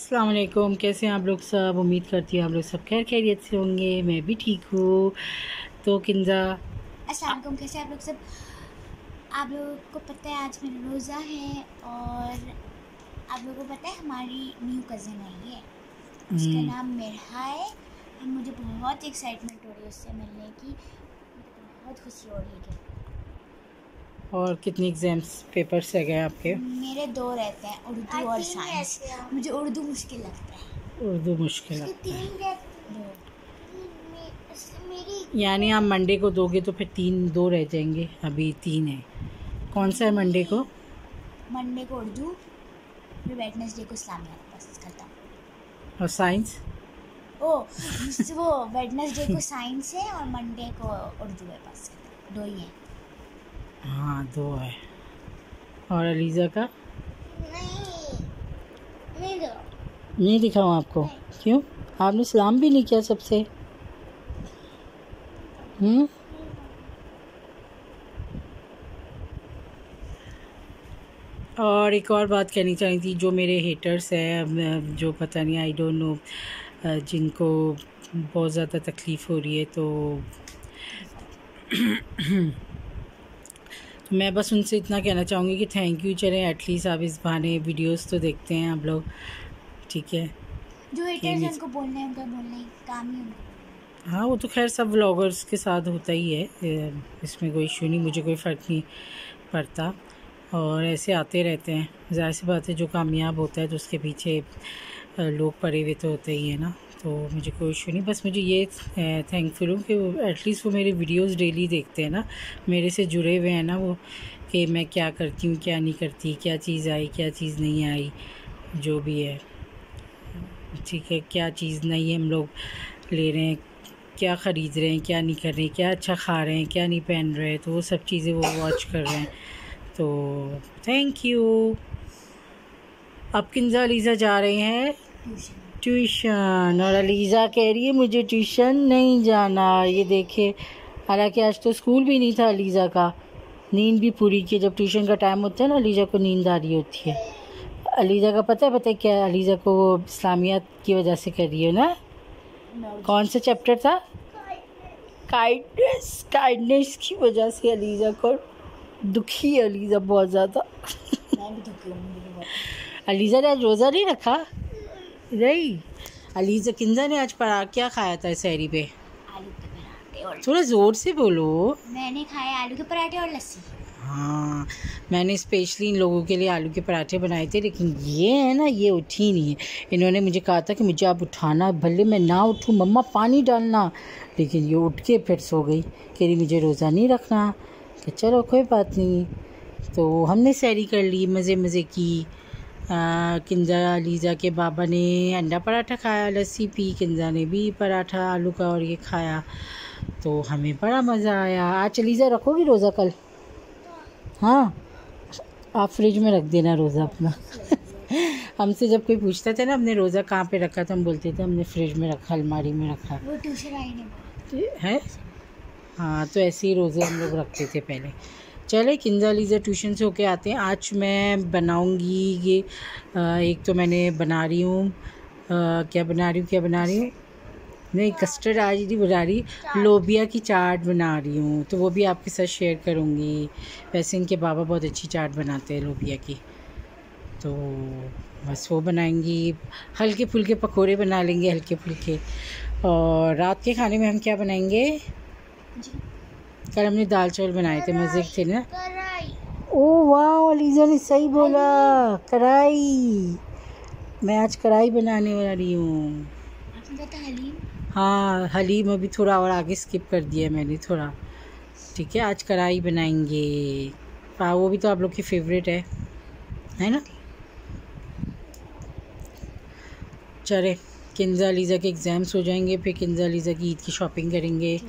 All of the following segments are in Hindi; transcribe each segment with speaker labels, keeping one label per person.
Speaker 1: अस्सलाम वालेकुम। कैसे हैं आप लोग सब? उम्मीद करती हूँ आप लोग सब खैर खैरियत से होंगे। मैं भी ठीक हूँ। तो किंजा,
Speaker 2: अस्सलाम वालेकुम, कैसे हैं आप लोग सब? आप लोगों को पता है आज मेरा रोज़ा है और आप लोगों को पता है हमारी न्यू कज़न आई है, उसका नाम मिरहा है। और मुझे बहुत एक्साइटमेंट हो रही है उससे मिलने की, मुझे बहुत खुशी हो रही है।
Speaker 1: और कितने एग्ज़ाम्स पेपर्स रह गए आपके?
Speaker 2: मेरे 2 रहते हैं, उर्दू और साइंस। मुझे उर्दू मुश्किल लगता है।
Speaker 1: उर्दू मुश्किल लगता है,
Speaker 2: मेरी
Speaker 1: यानी आप मंडे को दोगे तो फिर 2 रह जाएंगे। अभी 3 है। कौन सा है मंडे को?
Speaker 2: मंडे को उर्दू, फिर वेडनेसडे को इस्लामियात पास करता हूँ।
Speaker 1: और साइंस?
Speaker 2: वो वेडनेसडे को साइंस है और मंडे को उर्दू है, बस 2 ही है।
Speaker 1: हाँ 2 है। और अलीज़ा का? नहीं दिखाऊँ आपको? क्यों? आपने सलाम भी नहीं किया सबसे? और एक और बात कहनी चाहिए थी, जो मेरे हेटर्स हैं, जो पता नहीं, आई डोंट नो, जिनको बहुत ज़्यादा तकलीफ़ हो रही है, तो मैं बस उनसे इतना कहना चाहूँगी कि थैंक यू। चलें एटलीस्ट आप इस बहाने वीडियोस तो देखते हैं आप लोग, ठीक है?
Speaker 2: जो हेटर्स हैं उनको बोलना है, उनका बोलना ही काम ही उनको।
Speaker 1: हाँ वो तो खैर सब व्लॉगर्स के साथ होता ही है, इसमें कोई इशू नहीं, मुझे कोई फ़र्क नहीं पड़ता। और ऐसे आते रहते हैं, ज़ाहिर सी बात है, जो कामयाब होता है तो उसके पीछे लोग पड़े हुए तो होते ही है ना। तो मुझे कोई इशू नहीं, बस मुझे ये थैंकफुल हूँ कि एटलीस्ट वो मेरे वीडियोस डेली देखते हैं ना, मेरे से जुड़े हुए हैं ना वो, कि मैं क्या करती हूँ क्या नहीं करती, क्या चीज़ आई क्या चीज़ नहीं आई, जो भी है, ठीक है, क्या चीज़ नहीं हम लोग ले रहे हैं, क्या ख़रीद रहे हैं, क्या नहीं कर रहे हैं, क्या अच्छा खा रहे हैं, क्या नहीं पहन रहे हैं, तो वो सब चीज़ें वो वॉच कर रहे हैं। तो थैंक यू। अब किंजा अलीज़ा जा रहे हैं ट्यूशन, और अलीज़ा कह रही है मुझे ट्यूशन नहीं जाना। ये देखिए, हालांकि आज तो स्कूल भी नहीं था अलीज़ा का, नींद भी पूरी की। जब ट्यूशन का टाइम होता है ना, अलीज़ा को नींद आ रही होती है। अलीज़ा का पता है क्या? अलीज़ा को वो इस्लामियात की वजह से कर रही है ना। कौन सा चैप्टर था? काइंडनेस की वजह से अलीज़ा को दुखी है, अलीज़ा बहुत ज़्यादा। अलीज़ा ने आज रोज़ा नहीं रखा रही। अलीज़ा, किंजा ने आज क्या खाया था सहरी पे?
Speaker 2: आलू के पराठे और
Speaker 1: थोड़ा ज़ोर से बोलो।
Speaker 2: मैंने खाए आलू के पराठे और लस्सी।
Speaker 1: हाँ, मैंने स्पेशली इन लोगों के लिए आलू के पराठे बनाए थे, लेकिन ये है ना, ये उठी नहीं है। इन्होंने मुझे कहा था कि मुझे आप उठाना, भले मैं ना उठूँ मम्मा पानी डालना, लेकिन ये उठ के फिर सो गई, कह रही मुझे रोज़ा नहीं रखना। तो चलो कोई बात नहीं, तो हमने सैरी कर ली, मज़े मज़े की। किंजा अलीज़ा के बाबा ने अंडा पराठा खाया, लस्सी पी, किंजा ने भी पराठा आलू का और ये खाया, तो हमें बड़ा मज़ा आया। आज अलीज़ा रखोगी रोज़ा कल? हाँ, आप फ्रिज में रख देना रोज़ा अपना। हमसे जब कोई पूछता था ना हमने रोज़ा कहाँ पे रखा, तो हम बोलते थे हमने फ्रिज में रखा, अलमारी में रखा।
Speaker 2: वो ट्यूशन आई नहीं
Speaker 1: है। हाँ, तो ऐसे ही रोज़े हम लोग रखते थे पहले। चले, किंजा अलीज़ा ट्यूशन से होके आते हैं। आज मैं बनाऊंगी ये, एक तो मैंने बना रही हूँ, क्या बना रही हूँ, नहीं कस्टर्ड आज नहीं बना रही, लोबिया की चाट बना रही हूँ, तो वो भी आपके साथ शेयर करूँगी। वैसे इनके बाबा बहुत अच्छी चाट बनाते हैं लोबिया की, तो बस वो बनाएंगी। हल्के फुल्के पकोड़े बना लेंगे, हल्के फुल्के। और रात के खाने में हम क्या बनाएंगे? कल हमने दाल चावल बनाए थे, मज़े थे ना। ओह वाह, अलीज़ा ने सही बोला, कढ़ाई। मैं आज कढ़ाई बनाने वाली हूँ। हाँ, हलीम अभी थोड़ा और आगे स्किप कर दिया मैंने थोड़ा, ठीक है। आज कढ़ाई बनाएंगे, वो भी तो आप लोग की फेवरेट है ना। चले, किंजा अलीज़ा के एग्ज़ाम्स हो जाएंगे, फिर किंजा अलीज़ा की ईद की शॉपिंग करेंगे,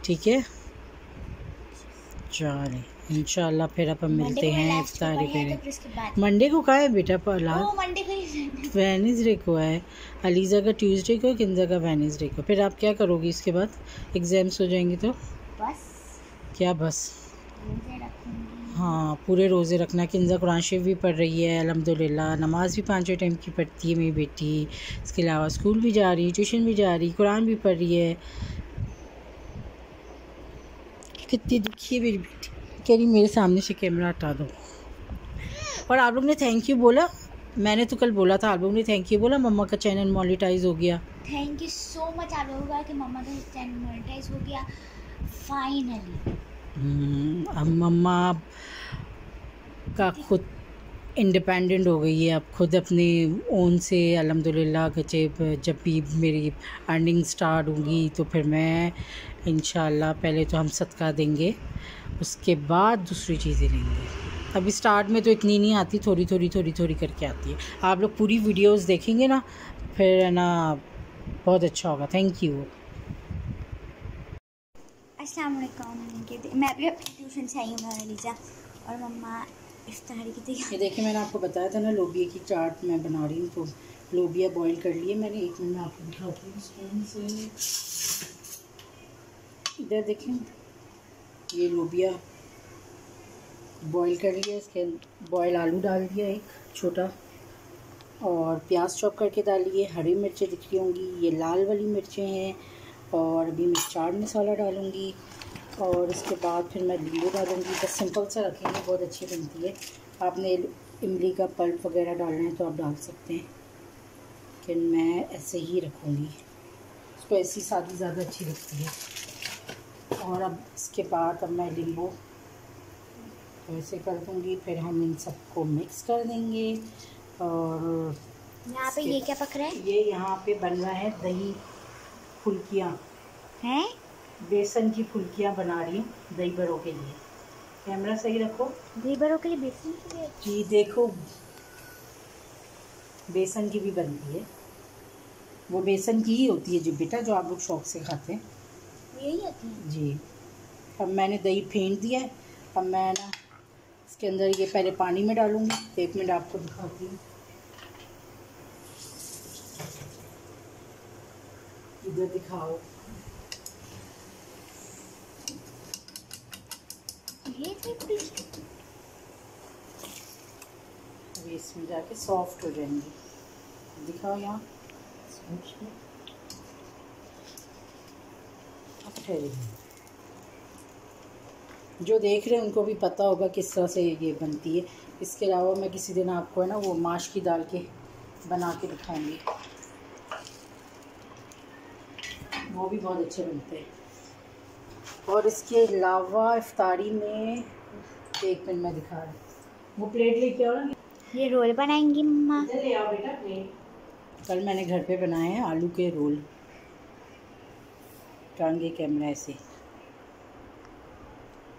Speaker 1: ठीक है। चले इंशाल्लाह फिर अपन मिलते हैं इफ्तारी पे। मंडे को कहाँ है बेटा? वेडनेसडे को है। अलीज़ा का ट्यूसडे को, किंजा का वेडनेसडे को। फिर आप क्या करोगी इसके बाद? एग्ज़ाम्स हो जाएंगे तो
Speaker 2: बस।
Speaker 1: क्या बस? हाँ, पूरे रोज़े रखना। किंजा कुरान शरीफ भी पढ़ रही है अल्हम्दुलिल्लाह, नमाज़ भी 5 टाइम की पढ़ती है मेरी बेटी। इसके अलावा स्कूल भी जा रही, ट्यूशन भी जा रही, कुरान भी पढ़ रही है। कितनी दुखी है मेरी बेटी, कह रही मेरे सामने से कैमरा हटा दो। और आप लोग ने थैंक यू बोला, मैंने तो कल बोला था, आप लोग ने थैंक यू बोला, मम्मा का चैनल मोनेटाइज हो गया।
Speaker 2: थैंक यू सो मच आप लोगों का कि मम्मा का चैनल मोनेटाइज हो गया फाइनली।
Speaker 1: अब मम्मा का खुद इंडिपेंडेंट हो गई है, अब खुद अपने ओन से अल्हम्दुलिल्लाह। जब भी मेरी अर्निंग स्टार्ट होगी तो फिर मैं इंशाल्लाह पहले तो हम सदका देंगे, उसके बाद दूसरी चीज़ें लेंगे। अभी स्टार्ट में तो इतनी नहीं आती, थोड़ी थोड़ी करके आती है। आप लोग पूरी वीडियोस देखेंगे ना, फिर है ना बहुत अच्छा होगा। Thank you.
Speaker 2: अस्सलाम वालेकुम। मैं भी अपनी ट्यूशन से आई हूँ, मैं लीजा और मम्मा इफ्तारी की तैयारी।
Speaker 1: ये देखिए, मैंने आपको बताया था ना लोबिया की चाट मैं बना रही हूँ, तो लोबिया बॉईल कर लिए मैंने। 1 मिनट में आपको दिखाती हूँ स्पून से। इधर देखें, ये लोबिया बॉईल कर लिया, इसके बॉयल आलू डाल दिया एक छोटा, और प्याज चॉप करके डालिए। हरी मिर्चें दिख रही होंगी, ये लाल वाली मिर्चें हैं। और अभी मैं चाट मसाला डालूँगी, और इसके बाद फिर मैं नींबू डालूँगी। बस सिंपल सा रखेंगे, बहुत अच्छी बनती है। आपने इमली का पल्प वगैरह डालना है तो आप डाल सकते हैं, लेकिन मैं ऐसे ही रखूँगी, इसको ऐसी सादी ज़्यादा अच्छी लगती है। और अब इसके बाद अब मैं नींबू ऐसे कर दूँगी, फिर हम इन सबको मिक्स कर देंगे। और
Speaker 2: यहाँ पे ये क्या पक रहा है?
Speaker 1: ये यहाँ पे बन रहा है दही फुल्कियाँ
Speaker 2: हैं,
Speaker 1: बेसन की फुल्कियाँ बना रही हूँ दही बड़ों के लिए। कैमरा सही रखो।
Speaker 2: दही बड़ों के लिए बेसन के लिए?
Speaker 1: जी देखो, बेसन की भी बनती है, वो बेसन की ही होती है जो बेटा, जो आप लोग शौक से खाते हैं,
Speaker 2: यही होती है
Speaker 1: जी। अब मैंने दही फेंट दिया है, अब मैं ना इसके अंदर ये पहले पानी में डालूँगी। 1 मिनट आपको दिखाती हूँ, इधर दिखाओ।
Speaker 2: ये
Speaker 1: अभी इसमें जाके सॉफ्ट हो जाएंगी, दिखाओ यहाँ। जो देख रहे हैं उनको भी पता होगा किस तरह से ये बनती है। इसके अलावा मैं किसी दिन आपको है ना वो माश की दाल के बना के दिखाऊंगी, वो भी बहुत अच्छे बनते हैं। और इसके अलावा इफ्तारी में 1 मिनट में दिखा रहा हूँ, वो प्लेट लेके आओ ना।
Speaker 2: ये रोल बनाएंगी मम्मा?
Speaker 1: ले आओ बेटा प्लेट। कल मैंने घर पे बनाए हैं आलू के रोल, टांगे कैमरा ऐसे।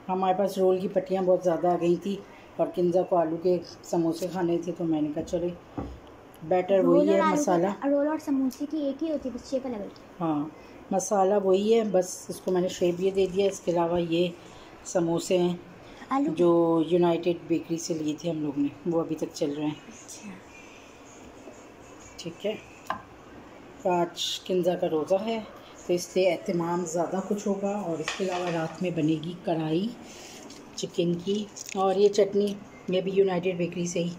Speaker 1: हमारे पास रोल की पट्टियाँ बहुत ज़्यादा आ गई थी, और किंजा को आलू के समोसे खाने थे, तो मैंने कहा चले बैटर वही है, मसाला
Speaker 2: रोल और समोसे की एक ही होती है, बस शेप अलग है।
Speaker 1: हाँ, मसाला वही है, बस इसको मैंने शेप ये दे दिया। इसके अलावा ये समोसे हैं
Speaker 2: आलू
Speaker 1: जो यूनाइटेड बेकरी से लिए थे हम लोग ने, वो अभी तक चल रहे हैं।
Speaker 2: अच्छा
Speaker 1: ठीक है, तो आज किंजा का रोज़ा है तो इसलिए एहतमाम ज़्यादा कुछ होगा। और इसके अलावा रात में बनेगी कढ़ाई चिकन की, और ये चटनी ये भी यूनाइटेड बेकरी से ही,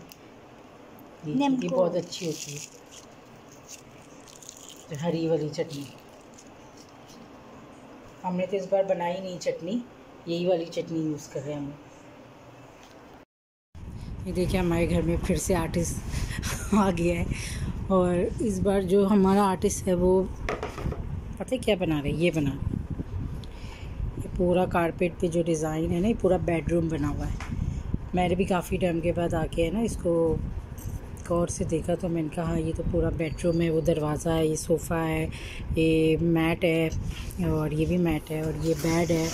Speaker 1: ये बहुत अच्छी होती है, हरी वाली चटनी। हमने तो इस बार बनाई नहीं चटनी, यही वाली चटनी यूज़ कर रहे हैं हम। ये देखिए, हमारे घर में फिर से आर्टिस्ट आ गया है, और इस बार जो हमारा आर्टिस्ट है वो पता है क्या बना रहे हैं, ये बना, ये पूरा कारपेट पे जो डिज़ाइन है ना, ये पूरा बेडरूम बना हुआ है। मैंने भी काफ़ी टाइम के बाद आके है ना इसको गौर से देखा, तो मैंने कहा हाँ ये तो पूरा बेडरूम है। वो दरवाज़ा है, ये सोफ़ा है, ये मैट है, और ये भी मैट है, और ये बेड है,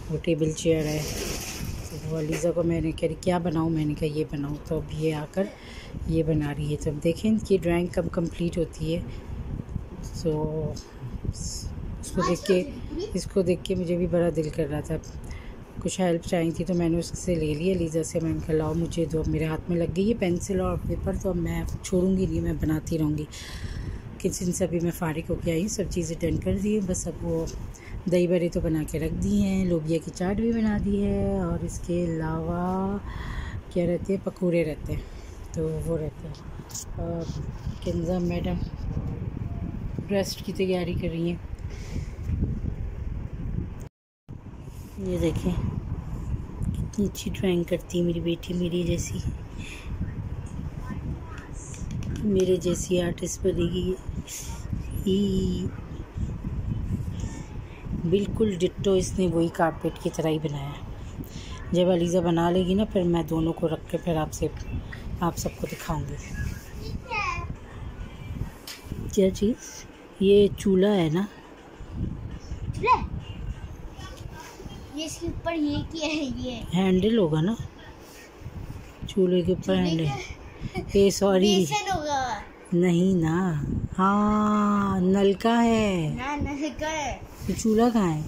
Speaker 1: वो टेबल चेयर है। तो वो लीज़ा को मैंने कह रही क्या बनाऊँ, मैंने कहा ये बनाऊँ, तो अब ये आकर ये बना रही है। जब देखें इनकी ड्राइंग कब कंप्लीट होती है, तो इसको देख के मुझे भी बड़ा दिल कर रहा था, कुछ हेल्प चाहिए थी, तो मैंने उससे ले लिया लीज़ा से। मैंने कहा लाओ मुझे दो, मेरे हाथ में लग गई है पेंसिल और पेपर, तो अब मैं छोड़ूंगी नहीं, मैं बनाती रहूँगी। किचन से अभी मैं फ़ारिग होकर आई, सब चीज़ें डन कर दी, बस अब वो दही बड़े तो बना के रख दिए हैं, लोबिया की चाट भी बना दी है, और इसके अलावा क्या रहते हैं, पकौड़े रहते हैं, तो वो रहते हैं। और किंजा मैडम ब्रेस्ट की तैयारी कर रही हैं। ये देखें कितनी अच्छी ड्राइंग करती है मेरी बेटी, मेरे जैसी आर्टिस्ट बनेगी। बिल्कुल डिट्टो इसने वही कारपेट की तरह ही बनाया। जब अलीज़ा बना लेगी ना, फिर मैं दोनों को रख के फिर आप सबको दिखाऊंगी। क्या चीज़? ये चूल्हा है ना,
Speaker 2: ये इसके ऊपर ये क्या है? ये
Speaker 1: हैंडल होगा ना चूल्हे के ऊपर, हैंडल। ये सॉरी
Speaker 2: होगा।
Speaker 1: नहीं ना, हाँ नलका है
Speaker 2: ना, नलका है।
Speaker 1: तो चूल्हा कहाँ है?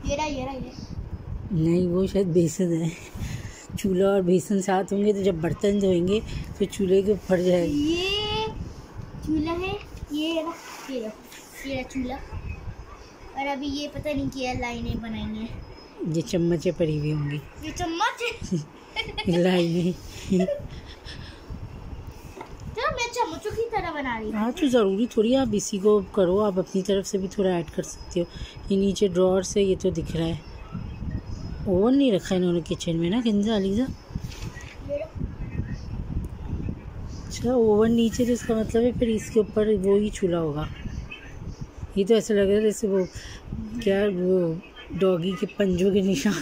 Speaker 2: ये रहा।
Speaker 1: नहीं, वो शायद बेसन है। चूल्हा और बेसन साथ होंगे तो जब बर्तन धोएंगे तो चूल्हे के ऊपर जाएगा।
Speaker 2: ये चूल्हा है, ये चूल्हा। और अभी ये पता नहीं क्या लाइनें बनाई हैं।
Speaker 1: ये चम्मचें पड़ी हुई होंगी।
Speaker 2: ये चम्मच
Speaker 1: लाइनें।
Speaker 2: तो मैं चम्मचों की तरह बना रही हूँ।
Speaker 1: हाँ, तो ज़रूरी थोड़ी आप इसी को करो, आप अपनी तरफ से भी थोड़ा ऐड कर सकते हो। ये नीचे ड्रॉअर से ये तो दिख रहा है। ओवन नहीं रखा इन्होंने किचन में ना किंजा अलीज़ा? अच्छा, ओवन नीचे, तो इसका मतलब है फिर इसके ऊपर वो ही चूल्हा होगा। ये तो ऐसा लग रहा है जैसे वो क्या, वो डॉगी के पंजों के निशान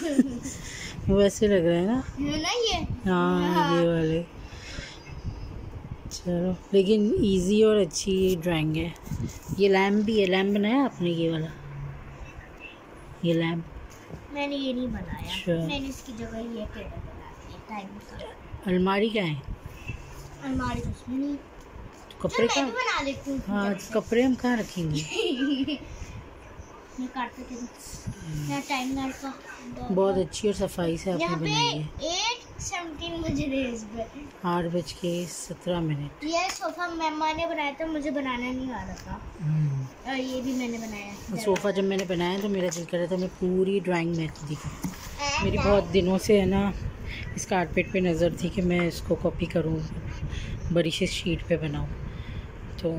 Speaker 1: वो ऐसे लग रहा है ना
Speaker 2: ये।
Speaker 1: हाँ, ये वाले। चलो, लेकिन इजी और अच्छी ड्राइंग है। ये लैम्प भी है। लैम्प बनाया आपने? ये वाला, ये लैम्प
Speaker 2: मैंने ये नहीं बनाया।
Speaker 1: अच्छा।
Speaker 2: मैंने इसकी जगह ये टेबल बना दिया टाइम का।
Speaker 1: अलमारी क्या है?
Speaker 2: अलमारी तो उसमें नहीं।
Speaker 1: कपड़े
Speaker 2: मैं भी बना लेती हूँ।
Speaker 1: हाँ, कपड़े हम कहाँ रखेंगे?
Speaker 2: मैं काटते थे टाइम का।
Speaker 1: बहुत अच्छी और सफाई से आपने बनाई है।
Speaker 2: 8:17 बज रहे हैं इस पर।
Speaker 1: 8:17।
Speaker 2: ये सोफा मम्मा ने बनाया था, मुझे बनाना नहीं आ रहा था। और ये भी मैंने बनाया।
Speaker 1: सोफ़ा जब मैंने बनाया तो मेरा दिल कर रहा था मैं पूरी ड्राइंग में खुद ही करूँ। मेरी बहुत दिनों से है ना इस कारपेट पे नज़र थी कि मैं इसको कॉपी करूँ, बड़ी सी शीट पे बनाऊँ। तो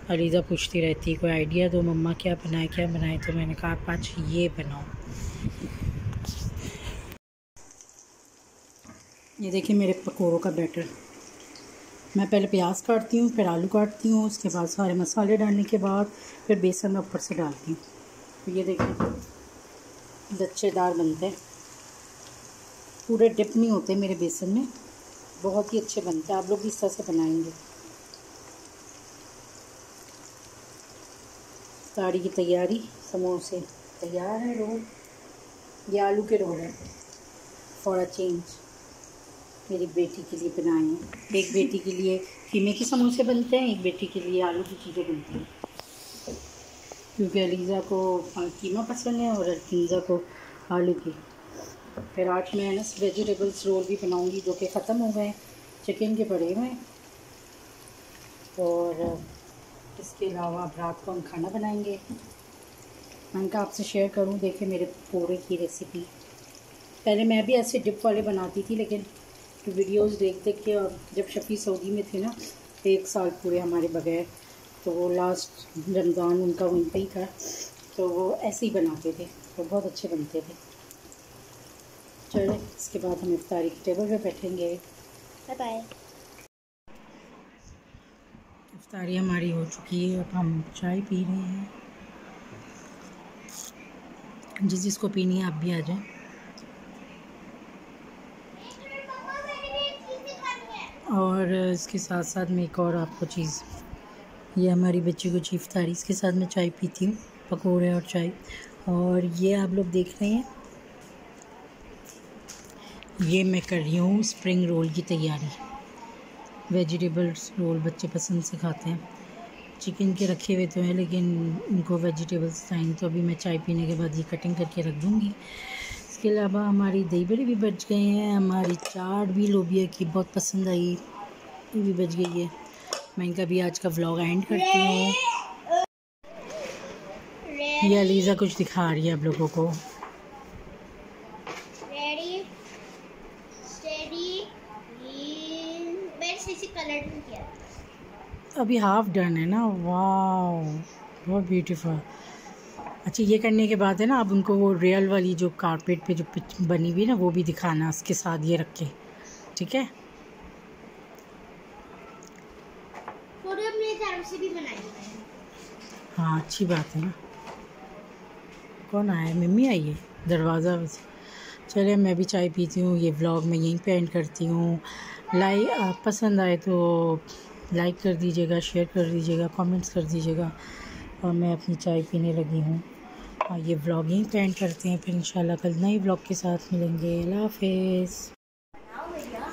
Speaker 1: अलीज़ा पूछती रहती कोई आइडिया दो मम्मा, क्या बनाए। तो मैंने कहा आज ये बनाओ। ये देखिए मेरे पकौड़ों का बैटर। मैं पहले प्याज काटती हूँ, फिर आलू काटती हूँ, उसके बाद सारे मसाले डालने के बाद फिर बेसन में ऊपर से डालती हूँ। तो ये देखिए लच्छेदार बनते हैं, पूरे डिप नहीं होते मेरे बेसन में, बहुत ही अच्छे बनते हैं। आप लोग इस तरह से बनाएंगे। साड़ी की तैयारी, समोसे तैयार है। रोल, ये आलू के रोल हैं फॉर अ चेंज, मेरी बेटी के लिए बनाए हैं। एक बेटी के लिए कीमे के समोसे बनते हैं, एक बेटी के लिए आलू की चीज़ें बनती हैं, क्योंकि अलीज़ा को कीमा पसंद है और अलीज़ा को आलू की। फिर आज मैं ना वेजिटेबल्स रोल भी बनाऊंगी जो कि ख़त्म हो गए, चिकन के पड़े हुए हैं। और इसके अलावा अब रात को हम खाना बनाएंगे। मैंने कहा आपसे शेयर करूं, देखिए मेरे पकौड़े की रेसिपी। पहले मैं भी ऐसे डिप वाले बनाती थी, लेकिन वीडियोस देख के, और जब शफ़ी सऊदी में थे ना 1 साल पूरे हमारे बगैर, तो वो लास्ट रमज़ान उनका वहीं पे ही था, तो वो ऐसे ही बनाते थे, तो बहुत अच्छे बनते थे। चलो, इसके बाद हम इफ्तारी की टेबल पे बैठेंगे।
Speaker 2: Bye bye.
Speaker 1: इफ्तारी हमारी हो चुकी है, अब हम चाय पी रहे हैं। जिसको पीनी है आप भी आ जाएं। और इसके साथ साथ में एक और आपको चीज़, ये हमारी बच्ची को इफ्तारी, इसके साथ मैं चाय पीती हूँ, पकोड़े और चाय। और ये आप लोग देख रहे हैं, ये मैं कर रही हूँ स्प्रिंग रोल की तैयारी। वेजिटेबल्स रोल बच्चे पसंद से खाते हैं। चिकन के रखे हुए तो हैं, लेकिन उनको वेजिटेबल्स चाहिए, तो अभी मैं चाय पीने के बाद ये कटिंग करके रख दूँगी। इसके अलावा हमारी दही बड़े भी बच गए हैं, हमारी चाट भी लोबिया की बहुत पसंद आई, ये भी बच गई है। मैं इनका भी आज का व्लॉग एंड करती हूँ। ये अलीज़ा कुछ दिखा रही है आप लोगों को।
Speaker 2: रेडी स्टेडी, मैंने इसी कलर में किया,
Speaker 1: अभी हाफ डन है ना। वाओ बहुत ब्यूटीफुल। अच्छा ये करने के बाद है ना, अब उनको वो रियल वाली जो कारपेट पे जो पिच बनी हुई है ना, वो भी दिखाना उसके साथ ये रख के, ठीक है।
Speaker 2: फोटो अपनी तरफ से भी बनाई है।
Speaker 1: हाँ अच्छी बात है ना। कौन आया है? मम्मी आई है दरवाज़ा में से। चलिए मैं भी चाय पीती हूँ, ये व्लॉग मैं यहीं पे एंड करती हूँ। पसंद आए तो लाइक कर दीजिएगा, शेयर कर दीजिएगा, कमेंट्स कर दीजिएगा। और मैं अपनी चाय पीने लगी हूँ। ये व्लॉग यहीं पे एंड करते हैं, फिर इंशाल्लाह कल नई व्लॉग के साथ मिलेंगे। अल्लाह हाफिज़।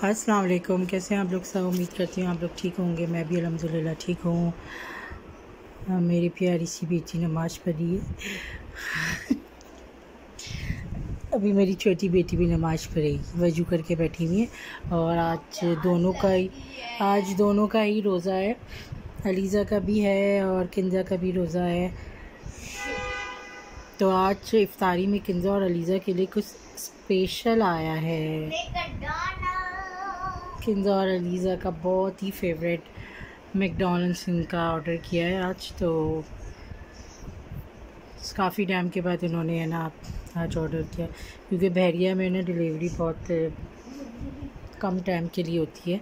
Speaker 1: अस्सलाम वालेकुम, कैसे हैं आप लोग सब? उम्मीद करती हूँ आप लोग ठीक होंगे। मैं भी अल्हम्दुलिल्लाह ठीक हूँ। मेरी प्यारी सी बेटी नमाज़ पढ़ी है। अभी मेरी छोटी बेटी भी नमाज़ पढ़ेगी, वजू करके बैठी हुई है। और आज दोनों का ही रोज़ा है। अलीज़ा का भी है और किंजा का भी रोज़ा है। तो आज इफ्तारी में किंजा और अलीज़ा के लिए कुछ स्पेशल आया है। किंजा और अलीज़ा का बहुत ही फेवरेट मैकडॉनल्ड्स इनका ऑर्डर किया है आज। तो काफ़ी टाइम के बाद इन्होंने है ना आज ऑर्डर किया, क्योंकि बहरिया में ना डिलीवरी बहुत कम टाइम के लिए होती है।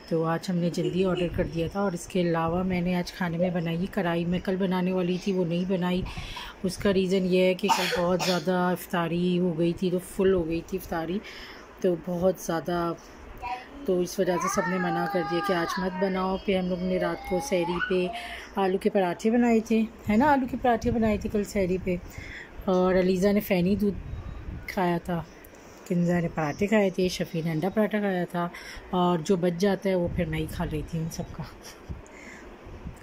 Speaker 1: तो आज हमने जल्दी ऑर्डर कर दिया था। और इसके अलावा मैंने आज खाने में बनाई कढ़ाई। मैं कल बनाने वाली थी, वो नहीं बनाई। उसका रीज़न ये है कि कल बहुत ज़्यादा इफ्तारी हो गई थी, तो फुल हो गई थी इफ्तारी, तो बहुत ज़्यादा, तो इस वजह से सबने मना कर दिया कि आज मत बनाओ। फिर हम लोग ने रात को सहरी पे आलू के पराठे बनाए थे, है ना, आलू के पराठे बनाए थे कल सहरी पे। और अलीज़ा ने फ़ैनी दूध खाया था, किंजा ने पराठे खाए थे, शफ़ी ने अंडा पराठा खाया था। और जो बच जाता है वो फिर मैं ही खा रही थी उन सबका।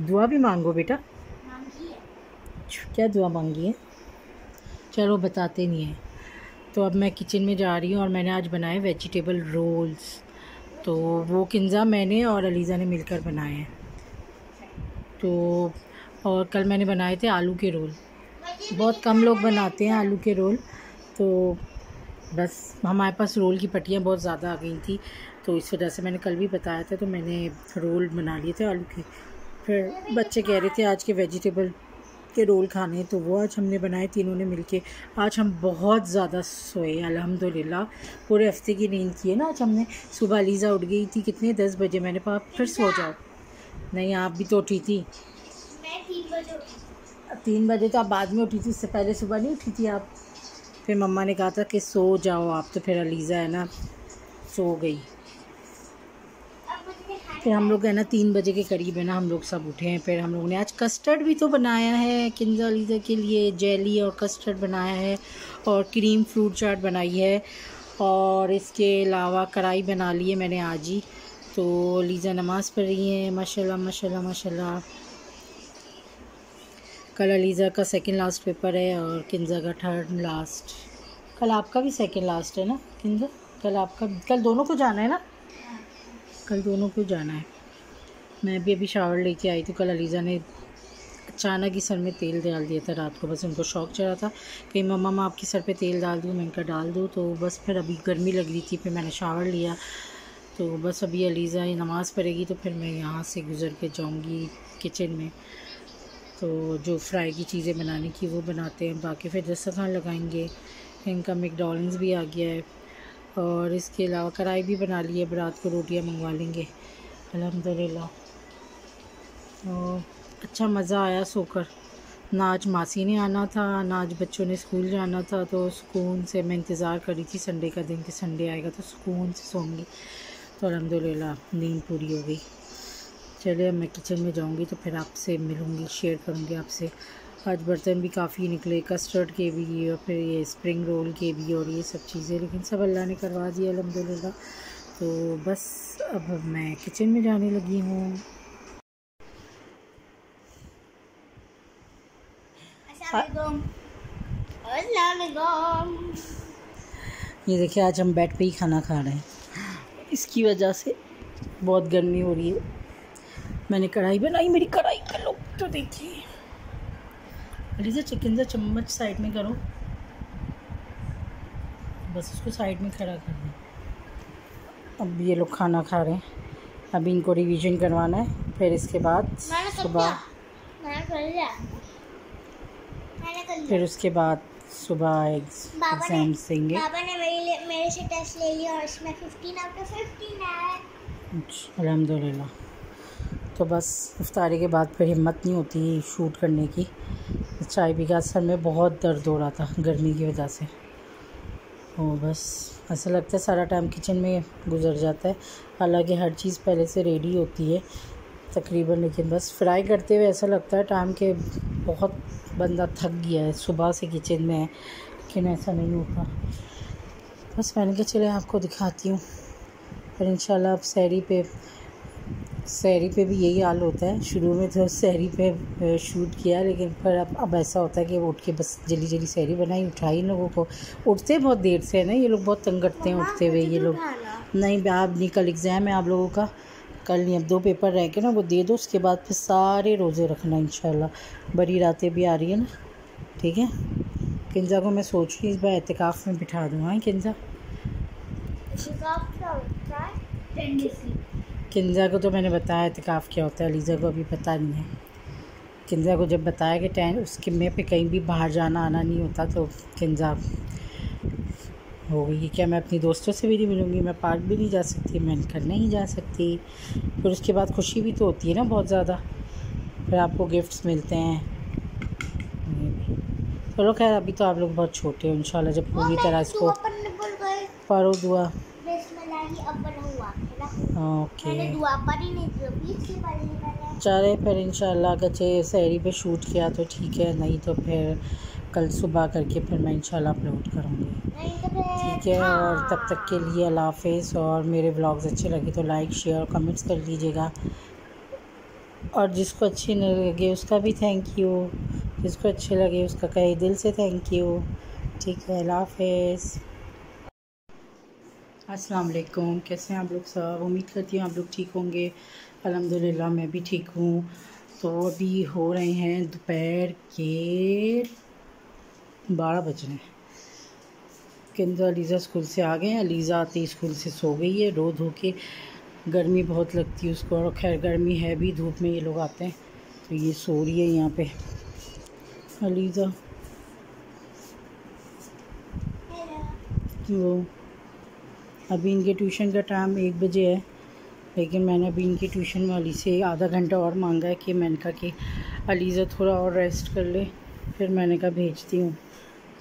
Speaker 1: दुआ भी मांगो बेटा। क्या दुआ मांगी है? चलो बताते नहीं है। तो अब मैं किचन में जा रही हूँ और मैंने आज बनाए वेजिटेबल रोल्स। तो वो किंजा, मैंने और अलीज़ा ने मिलकर बनाए हैं। तो और कल मैंने बनाए थे आलू के रोल। बहुत कम लोग बनाते हैं आलू के रोल, तो बस हमारे पास रोल की पट्टियाँ बहुत ज़्यादा आ गई थी, तो इस वजह से मैंने कल भी बताया था, तो मैंने रोल बना लिए थे आलू के। फिर बच्चे कह रहे थे आज के वेजिटेबल के रोल खाने, तो वो आज हमने बनाए तीनों ने मिलके। आज हम बहुत ज़्यादा सोए अल्हम्दुलिल्लाह। पूरे हफ्ते की नींद की है ना आज हमने। सुबह अलीज़ा उठ गई थी कितने 10 बजे, मैंने कहा फिर सो जाओ। नहीं आप भी तो उठी थी।
Speaker 2: मैं 3 बजे उठी।
Speaker 1: 3 बजे तो आप बाद में उठी थी, इससे पहले सुबह नहीं उठी थी आप। फिर मम्मा ने कहा था कि सो जाओ आप, तो फिर अलीज़ा है ना सो गई। फिर हम लोग है ना 3 बजे के करीब है ना हम लोग सब उठे हैं। फिर हम लोग ने आज कस्टर्ड भी तो बनाया है किंजा अलीज़ा के लिए, जेली और कस्टर्ड बनाया है, और क्रीम फ्रूट चाट बनाई है, और इसके अलावा कढ़ाई बना ली है मैंने आज ही। तो अलीज़ा नमाज़ पढ़ रही है, माशाल्लाह माशाल्लाह माशाल्लाह। कल अलीज़ा का सेकंड लास्ट पेपर है और किंजा का थर्ड लास्ट। कल आपका भी सेकंड लास्ट है ना किंजा? कल दोनों को जाना है ना? कल दोनों को जाना है। मैं भी अभी शावर लेके आई तो कल अलीज़ा ने अचानक ही सर में तेल डाल दिया था रात को। बस उनको शौक चढ़ा था कि मम्मा मैं आपके सर पे तेल डाल दूँ, मैंने कहा डाल दूँ। तो बस फिर अभी गर्मी लग रही थी, फिर मैंने शावर लिया। तो बस अभी अलीज़ा नमाज़ पढ़ेगी तो फिर मैं यहाँ से गुज़र के जाऊँगी किचन में। तो जो फ्राई की चीज़ें बनाने की वो बनाते हैं, बाकी फिर दस्तरखान लगाएंगे। इनका मैकडॉनल्ड्स भी आ गया है, और इसके अलावा कढ़ाई भी बना ली है। अब रात को रोटियां मंगवा लेंगे अल्हम्दुलिल्लाह। और अच्छा मज़ा आया सोकर। ना आज मासी ने आना था, ना आज बच्चों ने स्कूल जाना था, तो सुकून से मैं इंतज़ार कर रही थी संडे का दिन कि संडे आएगा तो सुकून से सोऊंगी। तो अल्हम्दुलिल्लाह नींद पूरी हो गई। चलिए मैं किचन में जाऊंगी तो फिर आपसे मिलूंगी, शेयर करूंगी आपसे। आज बर्तन भी काफ़ी निकले, कस्टर्ड के भी और फिर ये स्प्रिंग रोल के भी और ये सब चीज़ें, लेकिन सब अल्लाह ने करवा दिया अल्हम्दुलिल्लाह। तो बस अब मैं किचन में जाने लगी हूँ। ये देखिए आज हम बेड पे ही खाना खा रहे हैं, इसकी वजह से बहुत गर्मी हो रही है। मैंने कढ़ाई बनाई, मेरी कढ़ाई का लुक तो देखिए, अलीजा चिकन का चम्मच साइड में करो, बस उसको साइड में खड़ा कर दो। अब ये लोग खाना खा रहे हैं, अभी इनको रिवीजन करवाना है, फिर इसके बाद सुबह फिर उसके बाद सुबह एग्जाम देंगे।
Speaker 2: पापा ने मेरे से टेस्ट ले लिया और इसमें 15 आउट ऑफ 15 है।
Speaker 1: अल्हम्दुलिल्लाह। तो बस इफ्तारी के बाद फिर हिम्मत नहीं होती शूट करने की। चाय पी के सर में बहुत दर्द हो रहा था गर्मी की वजह से, और बस ऐसा लगता है सारा टाइम किचन में गुजर जाता है। हालांकि हर चीज़ पहले से रेडी होती है तकरीबन, लेकिन बस फ्राई करते हुए ऐसा लगता है टाइम के बहुत बंदा थक गया है, सुबह से किचन में है, लेकिन ऐसा नहीं होता। बस मैंने कहा चले आपको दिखाती हूँ। फिर इंशाल्लाह अब सहरी पे भी यही हाल होता है। शुरू में तो सहरी पे शूट किया, लेकिन फिर अब ऐसा होता है कि उठ के बस जल्दी जल्दी सहरी बनाई, उठाई इन लोगों को। उठते बहुत देर से है ना, ये लोग बहुत तंग करते हैं उठते हुए ये लोग। नहीं आप नहीं, कल एग्ज़ाम है आप लोगों का, कल नहीं, अब 2 पेपर रह के ना वो दे दो, उसके बाद फिर सारे रोज़े रखना इंशाल्लाह। बड़ी रातें भी आ रही है ना, ठीक है। किंजा को मैं सोच रही इस बार एहतिकाफ़ में बिठा दूँ। हाँ किंजा, किंजा को तो मैंने बताया एहतिकाफ़ क्या होता है, अलीज़ा को अभी पता नहीं है। किंजा को जब बताया कि उसके में पे कहीं भी बाहर जाना आना नहीं होता, तो किंजा हो गई कि क्या मैं अपनी दोस्तों से भी नहीं मिलूँगी, मैं पार्क भी नहीं जा सकती, मैं घर नहीं जा सकती। फिर उसके बाद खुशी भी तो होती है ना बहुत ज़्यादा, फिर आपको गिफ्ट्स मिलते हैं। चलो खैर अभी तो आप लोग बहुत छोटे हो, इंशाल्लाह जब पूरी तरह इसको पढ़ो दुआ। ओके चले फिर इंशाल्लाह कच्चे सहरी पे शूट किया तो ठीक है, नहीं तो फिर कल सुबह करके फिर मैं इंशाल्लाह अपलोड करूँगी, ठीक है। और तब तक के लिए अल्लाह हाफ़िज़। और मेरे व्लॉग्स अच्छे लगे तो लाइक शेयर और कमेंट्स कर लीजिएगा, और जिसको अच्छे न लगे उसका भी थैंक यू, जिसको अच्छे लगे उसका कहे दिल से थैंक यू, ठीक है। अल्लाह हाफ़िज़। अस्सलाम वालेकुम, कैसे हैं आप लोग सब? उम्मीद करती हूँ आप लोग ठीक होंगे। अल्हम्दुलिल्लाह मैं भी ठीक हूँ। तो अभी हो रहे हैं दोपहर के 12 बज रहे हैं। किंजा अलीज़ा स्कूल से आ गए हैं, अलीज़ा आती स्कूल से सो गई है, रो धो के। गर्मी बहुत लगती है उसको, और खैर गर्मी है भी, धूप में ये लोग आते हैं तो ये सो रही है यहाँ पे अलीज़ा। वो अभी इनके ट्यूशन का टाइम 1 बजे है, लेकिन मैंने अभी इनकी ट्यूशन वाली से आधा घंटा और मांगा है कि मैंने कहा कि अलीज़ा थोड़ा और रेस्ट कर ले, फिर मैंने कहा भेजती हूँ।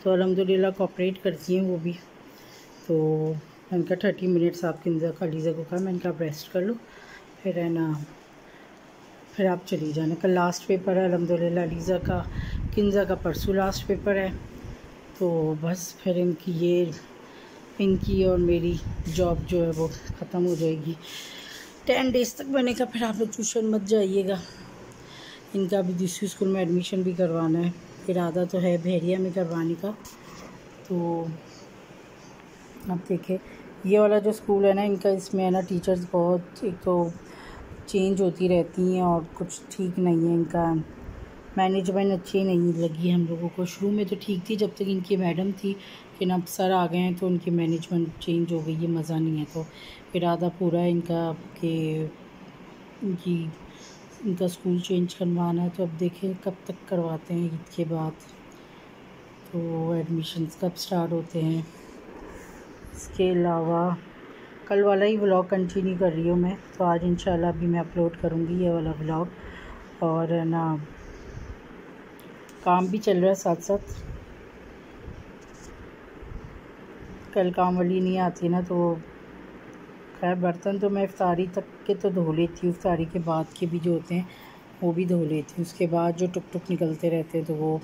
Speaker 1: तो अल्हम्दुलिल्लाह कोऑपरेट करती हैं वो भी। तो मैंने कहा 30 मिनट्स आप अलीज़ा को कहा, मैंने कहा आप रेस्ट कर लो, फिर है ना फिर आप चली जाना। कल लास्ट पेपर है अल्हम्दुलिल्लाह अलीज़ा का, किंजा का परसों लास्ट पेपर है। तो बस फिर इनकी और मेरी जॉब जो है वो ख़त्म हो जाएगी 10 डेज़ तक। मैंने कहा फिर आप लोग ट्यूशन मत जाइएगा। इनका अभी दूसरी स्कूल में एडमिशन भी करवाना है, इरादा तो है बहरिया में करवाने का। तो आप देखें ये वाला जो स्कूल है ना इनका, इसमें है ना टीचर्स बहुत एक तो चेंज होती रहती हैं और कुछ ठीक नहीं है, इनका मैनेजमेंट अच्छी नहीं लगी हम लोगों को। शुरू में तो ठीक थी जब तक इनकी मैडम थी, लेकिन अब सर आ गए हैं तो उनकी मैनेजमेंट चेंज हो गई है, मज़ा नहीं है। तो इरादा पूरा है इनका कि इनका स्कूल चेंज करवाना है। तो अब देखें कब तक करवाते हैं, ईद के बाद तो एडमिशन्स कब स्टार्ट होते हैं। इसके अलावा कल वाला ही व्लॉग कंटिन्यू कर रही हूँ मैं, तो आज इंशाल्लाह भी मैं अपलोड करूँगी ये वाला व्लॉग। और ना काम भी चल रहा है साथ साथ, कल काम वाली नहीं आती ना, तो खैर बर्तन तो मैं इफ्तारी तक के तो धो लेती हूँ, इफ्तारी के बाद के भी जो होते हैं वो भी धो लेती हूँ। उसके बाद जो टुक टुक निकलते रहते हैं तो वो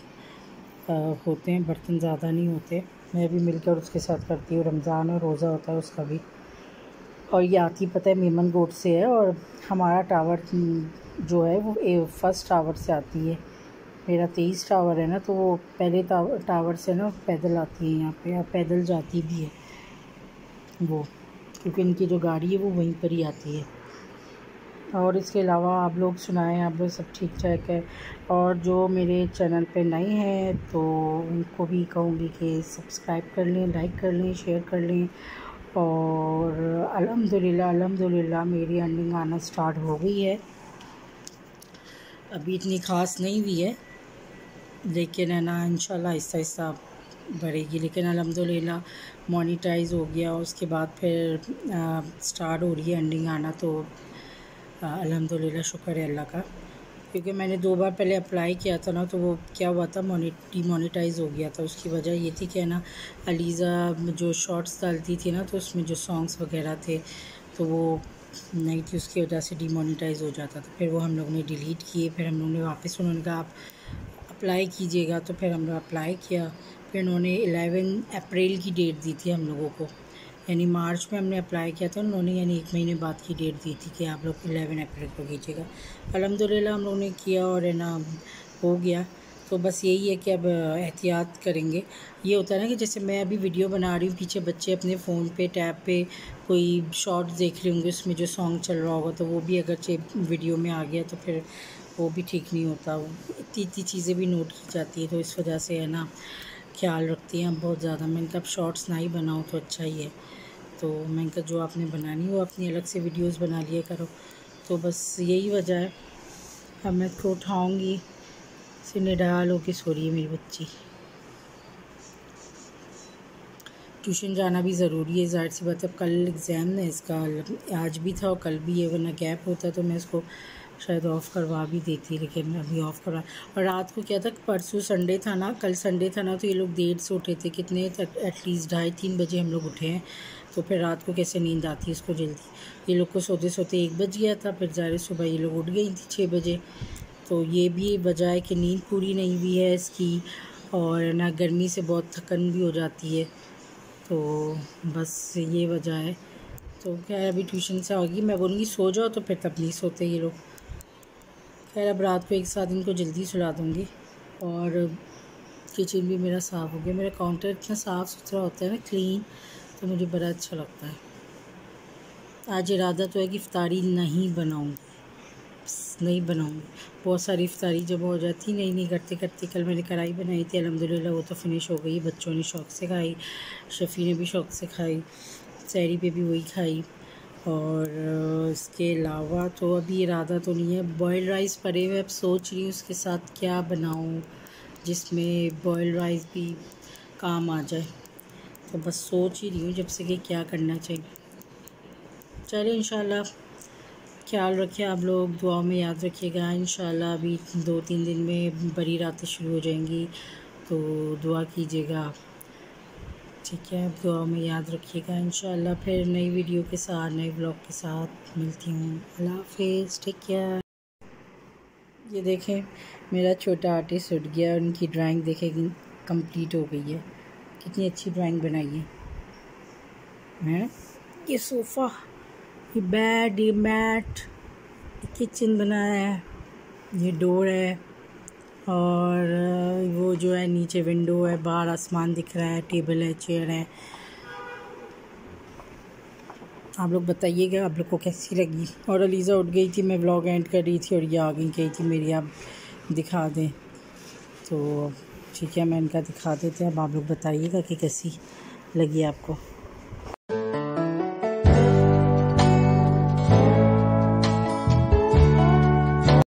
Speaker 1: होते हैं, बर्तन ज़्यादा नहीं होते। मैं भी मिलकर उसके साथ करती हूँ, रमज़ान और रोज़ा होता है उसका भी। और ये आती पता है मेमन गोट से है, और हमारा टावर जो है वो फर्स्ट टावर से आती है। मेरा 23 टावर है ना, तो वो पहले टावर से ना पैदल आती है यहाँ पे, और पैदल जाती भी है वो, क्योंकि इनकी जो गाड़ी है वो वहीं पर ही आती है। और इसके अलावा आप लोग सुनाएं, आप लोग सब ठीक ठाक है। और जो मेरे चैनल पे नए हैं तो उनको भी कहूँगी कि सब्सक्राइब कर लें, लाइक कर लें, शेयर कर लें। और अल्हम्दुलिल्लाह मेरी अर्निंग आना स्टार्ट हो गई है। अभी इतनी ख़ास नहीं हुई है, लेकिन है ना इंशाल्लाह आहिस्ता आहिस्ता बढ़ेगी। लेकिन अल्हम्दुलिल्लाह मोनेटाइज हो गया, उसके बाद फिर स्टार्ट हो रही है अर्निंग आना। तो अल्हम्दुलिल्लाह शुक्र है अल्लाह का, क्योंकि मैंने 2 बार पहले अप्लाई किया था ना, तो वो क्या हुआ था, डीमोनेटाइज़ हो गया था। उसकी वजह ये थी कि ना अलीज़ा जो शॉर्ट्स डालती थी ना, तो उसमें जो सॉन्ग्स वगैरह थे तो वो नहीं थी, उसकी वजह से डीमोनेटाइज़ हो जाता था। फिर वो हम लोग ने डिलीट किए, फिर हम लोग ने वापस उन्होंने कहा आप अप्लाई कीजिएगा, तो फिर हमने अप्लाई किया। फिर उन्होंने 11 अप्रैल की डेट दी थी हम लोगों को, यानी मार्च में हमने अप्लाई किया था, उन्होंने यानी 1 महीने बाद की डेट दी थी कि आप लोग 11 अप्रैल को कीजिएगा। अल्हम्दुलिल्लाह हम लोगों ने किया और है ना हो गया। तो बस यही है कि अब एहतियात करेंगे। ये होता है ना कि जैसे मैं अभी वीडियो बना रही हूँ, पीछे बच्चे अपने फ़ोन पे टैब पे कोई शॉर्ट्स देख रहे होंगे, उसमें जो सॉन्ग चल रहा होगा, तो वो भी अगर वीडियो में आ गया तो फिर वो भी ठीक नहीं होता। इतनी चीज़ें भी नोट की जाती है, तो इस वजह से है ना ख्याल रखती हैं हम बहुत ज़्यादा। मैंने कहा अब शॉर्ट्स ना ही बनाओ तो अच्छा ही है। तो मैंने कहा जो आपने बनानी वो अपनी अलग से वीडियोस बना लिया करो। तो बस यही वजह है। अब मैं इसको उठाऊँगी, सीने डाल होके सो रही है मेरी बच्ची। ट्यूशन जाना भी ज़रूरी है, ज़ाहिर सी बात है। कल एग्ज़ाम है इसका, आज भी था और कल भी है, वरना गैप होता तो मैं इसको शायद ऑफ़ करवा भी देती, लेकिन अभी ऑफ़ करवा। और रात को क्या था, परसों संडे था ना, कल संडे था ना, तो ये लोग देर से उठे थे, कितने तक, एटलीस्ट 2:30-3 बजे हम लोग उठे हैं। तो फिर रात को कैसे नींद आती है इसको जल्दी। ये लोग को सोते सोते 1 बज गया था, फिर ज़ाहिर सुबह ये लोग उठ गई थी 6 बजे। तो ये भी वजह है कि नींद पूरी नहीं हुई है इसकी, और ना गर्मी से बहुत थकन भी हो जाती है। तो बस ये वजह है। तो क्या है, अभी ट्यूशन से आएगी, मैं बोलूँगी सो जाओ, तो फिर तब नहीं सोते ये लोग। खैर अब रात को एक साथ इनको जल्दी सुला दूँगी। और किचन भी मेरा साफ़ हो गया, मेरा काउंटर इतना साफ़ सुथरा होता है ना, क्लीन, तो मुझे बड़ा अच्छा लगता है। आज इरादा तो है कि इफ्तारी नहीं बनाऊँगी, बहुत सारी इफ्तारी जब हो जाती नहीं करते करते। कल मैंने कढ़ाई बनाई थी, अल्हम्दुलिल्लाह वो तो फिनिश हो गई, बच्चों ने शौक़ से खाई, शफ़ी ने भी शौक़ से खाई, सहरी पे भी वही खाई। और इसके अलावा तो अभी इरादा तो नहीं है। बॉयल्ड राइस पड़े हुए, अब सोच रही हूँ उसके साथ क्या बनाऊँ जिसमें बॉयल्ड राइस भी काम आ जाए। तो बस सोच ही रही हूँ जब से कि क्या करना चाहिए। चलिए इंशाल्लाह, ख्याल रखिए आप लोग, दुआ में याद रखिएगा। इंशाल्लाह अभी 2-3 दिन में बड़ी रातें शुरू हो जाएंगी, तो दुआ कीजिएगा, ठीक है। दुआ में याद रखिएगा। इंशाल्लाह फिर नई वीडियो के साथ, नए ब्लॉग के साथ मिलती हूँ। अल्लाह हाफ़िज़, टेक केयर। ये देखें मेरा छोटा आर्टिस्ट उठ गया, उनकी ड्राइंग देखें कंप्लीट हो गई है, कितनी अच्छी ड्राइंग बनाई है। ये सोफ़ा, ये बेड, ये मैट, किचन बनाया है, ये डोर है, और वो जो है नीचे विंडो है, बाहर आसमान दिख रहा है, टेबल है, चेयर है। आप लोग बताइएगा आप लोग को कैसी लगी। और अलीज़ा उठ गई थी, मैं व्लॉग एंड कर रही थी और ये आ गई, कही थी मेरी आप दिखा दें। तो ठीक है, मैं इनका दिखा देते हैं। अब आप लोग बताइएगा कि कैसी लगी आपको।